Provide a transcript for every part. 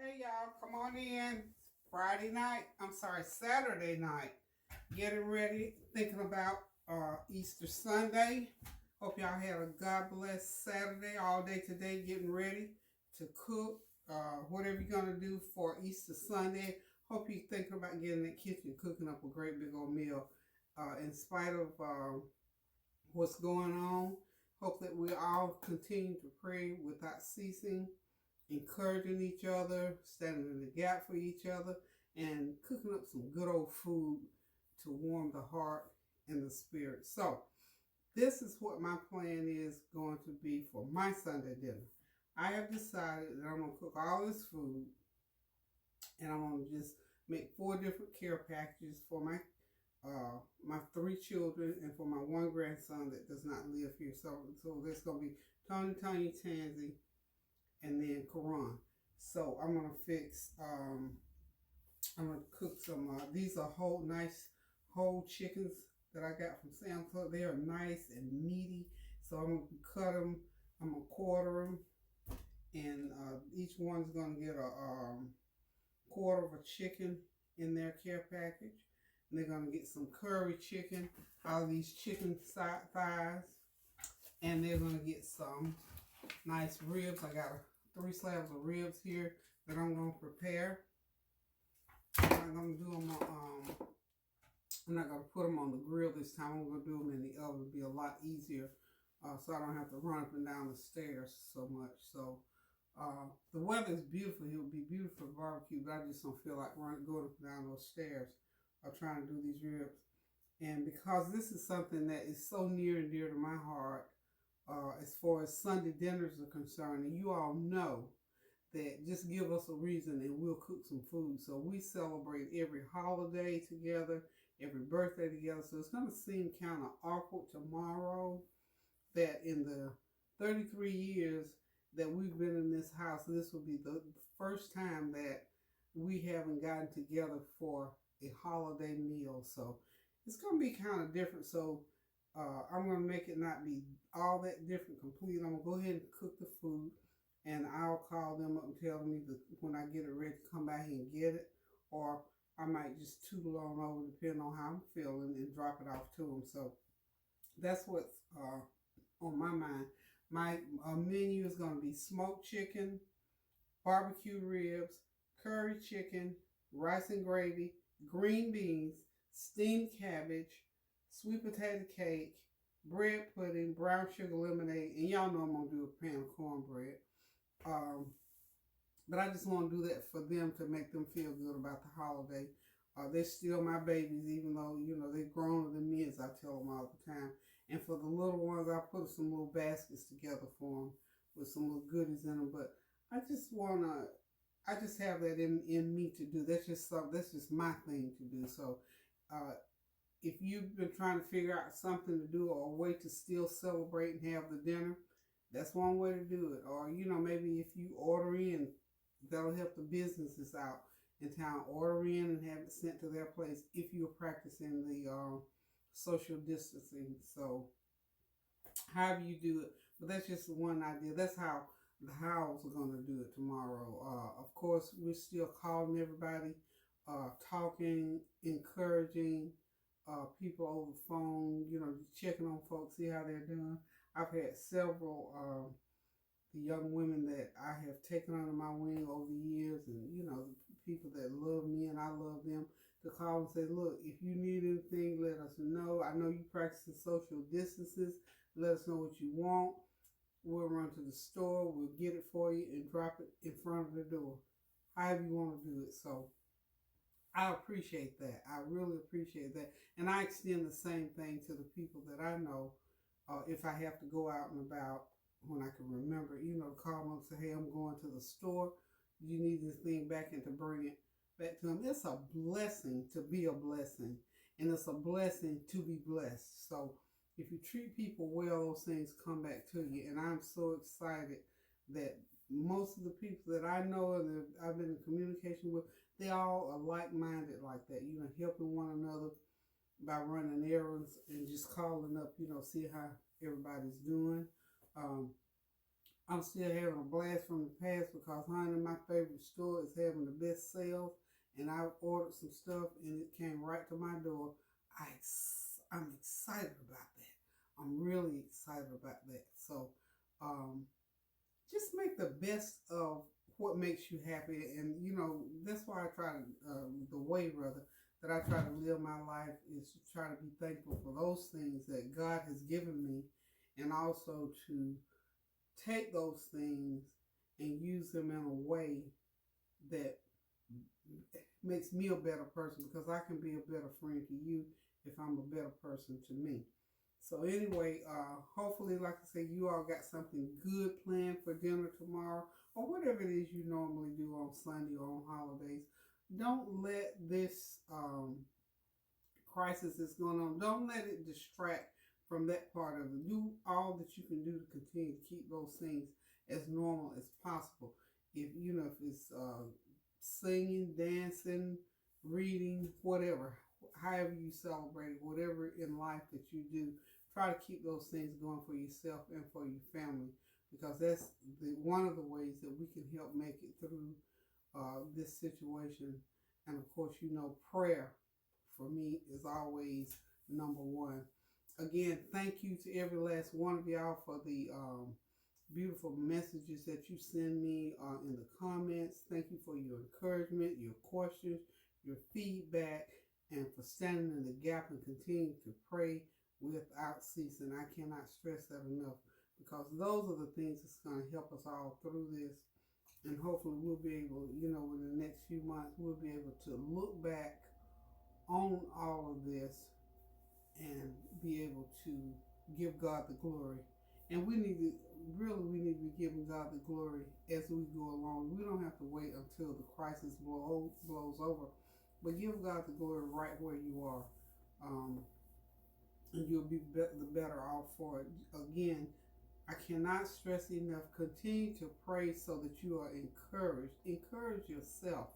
Hey y'all, come on in. Friday night. I'm sorry, Saturday night. Getting ready, thinking about Easter Sunday. Hope y'all had a God bless Saturday all day today, getting ready to cook. Whatever you're gonna do for Easter Sunday. Hope you're thinking about getting in the kitchen, cooking up a great big old meal. In spite of what's going on, hope that we all continue to pray without ceasing, encouraging each other, standing in the gap for each other, and cooking up some good old food to warm the heart and the spirit. So, this is what my plan is going to be for my Sunday dinner. I have decided that I'm going to cook all this food and I'm going to just make 4 different care packages for my 3 children and for my 1 grandson that does not live here. So there's going to be Tony, Tansy, and then Quran. So I'm gonna I'm gonna cook some. These are whole chickens that I got from Sam's Club. They are nice and meaty. So I'm gonna cut them. I'm gonna quarter them, and each one's gonna get a quarter of a chicken in their care package. And they're gonna get some curry chicken out of these chicken thighs, and they're gonna get some nice ribs. I got 3 slabs of ribs here that I'm gonna prepare. I'm not gonna do them on, I'm not gonna put them on the grill this time. I'm gonna do them in the oven. It'll be a lot easier, so I don't have to run up and down the stairs so much. So the weather is beautiful. It would be beautiful for barbecue, but I just don't feel like going up and down those stairs trying to do these ribs. And because this is something that is so near and dear to my heart, as far as Sunday dinners are concerned, and you all know that just give us a reason and we'll cook some food. So we celebrate every holiday together, every birthday together. So it's going to seem kind of awkward tomorrow that in the 33 years that we've been in this house, this will be the first time that we haven't gotten together for a holiday meal. So it's going to be kind of different. So I'm going to make it not be all that different complete. I'm going to go ahead and cook the food, and I'll call them up and tell them either when I get it ready to come back and get it, or I might just tootle on over depending on how I'm feeling and drop it off to them. So that's what's on my mind. My menu is going to be smoked chicken, barbecue ribs, curry chicken, rice and gravy, green beans, steamed cabbage, sweet potato cake, bread pudding, brown sugar lemonade, and y'all know I'm going to do a pan of cornbread. But I just want to do that for them to make them feel good about the holiday. They're still my babies, even though, they're growner than me, as I tell them all the time. And for the little ones, I put some little baskets together for them with some little goodies in them. But I just have that in me to do. That's just my thing to do. So if you've been trying to figure out something to do or a way to still celebrate and have the dinner, that's one way to do it. Or, maybe if you order in, that'll help the businesses out in town. Order in and have it sent to their place if you're practicing the social distancing. So, however you do it. But that's just one idea. That's how the Howells are going to do it tomorrow. Of course, we're still calling everybody, talking, encouraging people over the phone, checking on folks, see how they're doing. I've had several the young women that I have taken under my wing over the years, and the people that love me and I love them, to call and say, look, if you need anything, let us know. I know you practicing social distances. Let us know what you want. We'll run to the store. We'll get it for you and drop it in front of the door. However you want to do it. So I appreciate that. I really appreciate that. And I extend the same thing to the people that I know. If I have to go out and about, when I can remember, to call them and say, hey, I'm going to the store. You need this thing back, and to bring it back to them. It's a blessing to be a blessing. And it's a blessing to be blessed. So if you treat people well, those things come back to you. And I'm so excited that most of the people that I know and that I've been in communication with, they all are like-minded like that, helping one another by running errands and just calling up, see how everybody's doing. I'm still having a blast from the past because honey, my favorite store is having the best sales, and I ordered some stuff and it came right to my door. I'm excited about that. I'm really excited about that. So, um, just make the best of what makes you happy, and that's why I try to the way rather that I try to live my life is to try to be thankful for those things that God has given me, and also to take those things and use them in a way that makes me a better person, because I can be a better friend to you if I'm a better person to me. So anyway, hopefully, like I said, you all got something good planned for dinner tomorrow, or whatever it is you normally do on Sunday or on holidays. Don't let this crisis that's going on, don't let it distract from that part of it. Do all that you can do to continue to keep those things as normal as possible. If it's singing, dancing, reading, whatever, however you celebrate, whatever in life that you do, try to keep those things going for yourself and for your family, because that's one of the ways that we can help make it through this situation. And of course, prayer for me is always number one. Again, thank you to every last one of y'all for the beautiful messages that you send me in the comments. Thank you for your encouragement, your questions, your feedback, and for standing in the gap and continuing to pray without ceasing. I cannot stress that enough, because those are the things that's going to help us all through this. And hopefully we'll be able, in the next few months, we'll be able to look back on all of this and be able to give God the glory. And we need to be giving God the glory as we go along. We don't have to wait until the crisis blows over, but give God the glory right where you are, and you'll be the better off for it. Again, I cannot stress enough, continue to pray so that you are encouraged. Encourage yourself.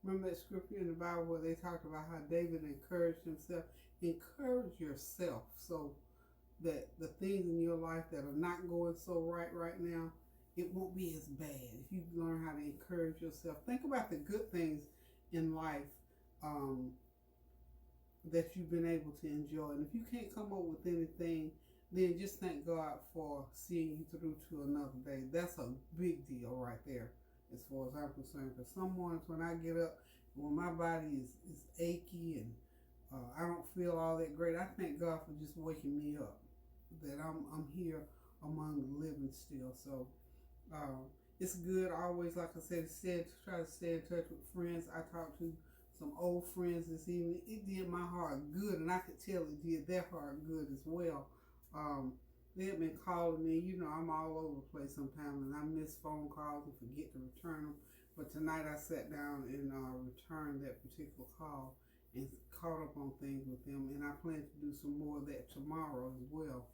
Remember that scripture in the Bible where they talked about how David encouraged himself? Encourage yourself so that the things in your life that are not going so right now, it won't be as bad. If you learn how to encourage yourself, think about the good things in life that you've been able to enjoy. And if you can't come up with anything, then just thank God for seeing you through to another day. That's a big deal right there, as far as I'm concerned. Because some mornings when I get up, when my body is achy and I don't feel all that great, I thank God for just waking me up, that I'm here among the living still. So it's good always, like I said, to try to stay in touch with friends. I talked to some old friends this evening. It did my heart good, and I could tell it did their heart good as well. They have been calling me. I'm all over the place sometimes, and I miss phone calls and forget to return them. But tonight I sat down and returned that particular call and caught up on things with them, and I plan to do some more of that tomorrow as well.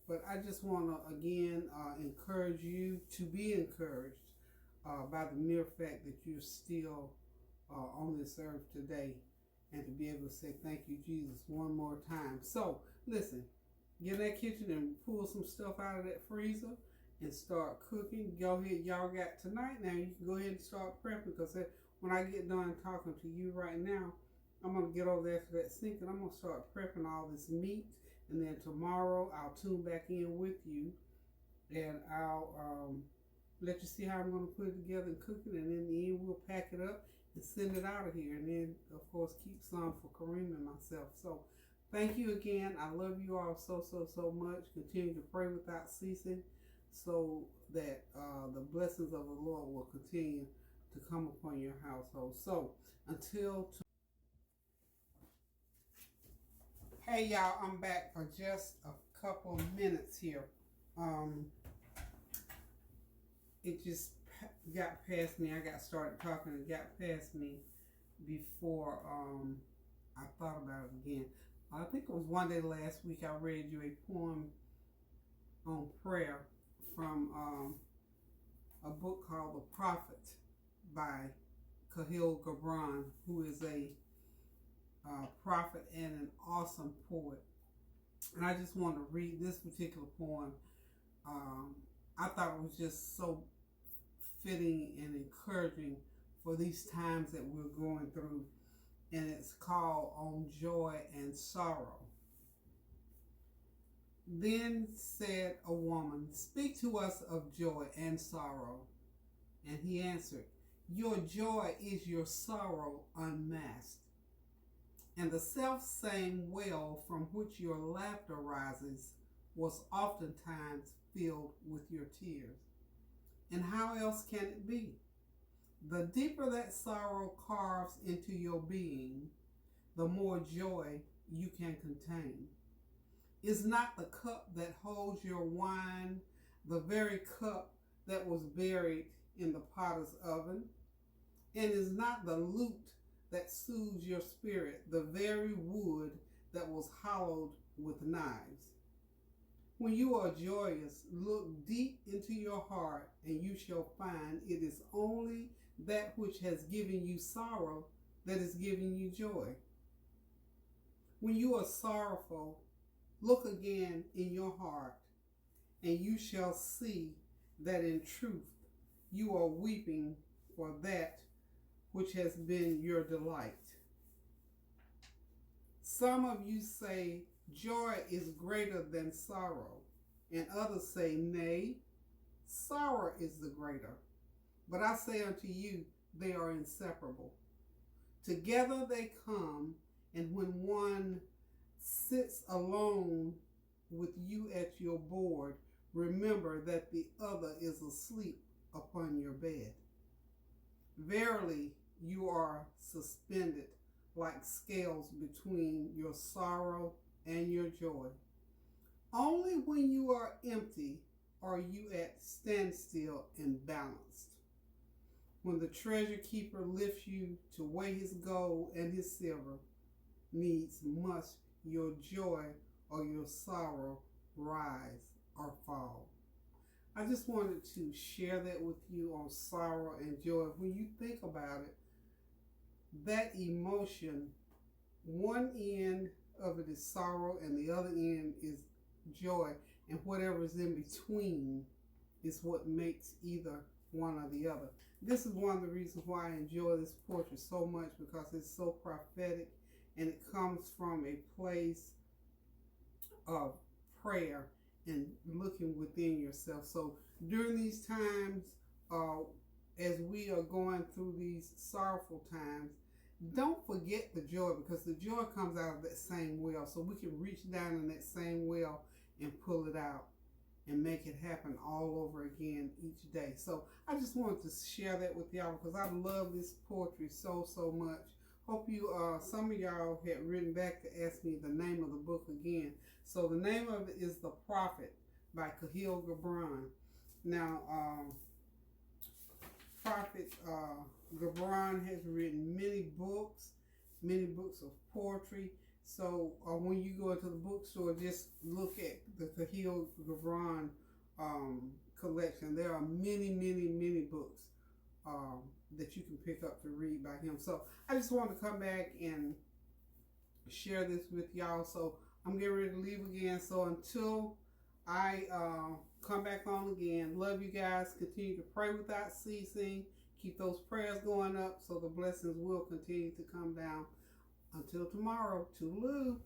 But I just want to again encourage you to be encouraged by the mere fact that you're still on this earth today, and to be able to say thank you, Jesus, one more time. So listen, get in that kitchen and pull some stuff out of that freezer and start cooking. Go ahead, y'all got tonight now. You can go ahead and start prepping, because when I get done talking to you right now, I'm going to get over there to that sink and I'm going to start prepping all this meat. And then tomorrow I'll tune back in with you, and I'll let you see how I'm going to put it together and cook it. And in the end, we'll pack it up and send it out of here. And then, of course, keep some for Kareem and myself. So thank you again. I love you all so much. Continue to pray without ceasing, so that the blessings of the Lord will continue to come upon your household. So until hey y'all, I'm back for just a couple of minutes here. It just got past me. I got started talking and got past me before I thought about it again. I think it was one day last week I read you a poem on prayer from a book called The Prophet by Khalil Gibran, who is a prophet and an awesome poet. And I just want to read this particular poem I thought it was just so fitting and encouraging for these times that we're going through. And it's called On Joy and Sorrow. Then said a woman, "Speak to us of joy and sorrow." And he answered, "Your joy is your sorrow unmasked, and the self same well from which your laughter rises was oftentimes filled with your tears. And how else can it be? The deeper that sorrow carves into your being, the more joy you can contain. Is not the cup that holds your wine the very cup that was buried in the potter's oven? And is not the lute that soothes your spirit the very wood that was hollowed with knives? When you are joyous, look deep into your heart, and you shall find it is only that which has given you sorrow that is giving you joy. When you are sorrowful, look again in your heart, and you shall see that in truth you are weeping for that which has been your delight. Some of you say, joy is greater than sorrow, and others say, nay, sorrow is the greater. But I say unto you, they are inseparable. Together they come, and when one sits alone with you at your board, remember that the other is asleep upon your bed. Verily, you are suspended like scales between your sorrow and your joy. Only when you are empty are you at standstill and balanced. When the treasure keeper lifts you to weigh his gold and his silver, needs must your joy or your sorrow rise or fall. I just wanted to share that with you on sorrow and joy. When you think about it, that emotion, one end of it is sorrow and the other end is joy, and whatever is in between is what makes either one or the other. This is one of the reasons why I enjoy this portrait so much, because it's so prophetic and it comes from a place of prayer and looking within yourself. So during these times, as we are going through these sorrowful times, don't forget the joy, because the joy comes out of that same well. So we can reach down in that same well and pull it out and make it happen all over again each day. So I just wanted to share that with y'all, because I love this poetry so much. Hope you, some of y'all had written back to ask me the name of the book again. So the name of it is The Prophet by Kahlil Gibran. Now, Prophet Gibran has written many books of poetry. So when you go into the bookstore, just look at the Kahlil Gibran collection. There are many books that you can pick up to read by him. So I just want to come back and share this with y'all. So I'm getting ready to leave again. So until I come back on again, love you guys. Continue to pray without ceasing. Keep those prayers going up so the blessings will continue to come down. Until tomorrow, toodaloo.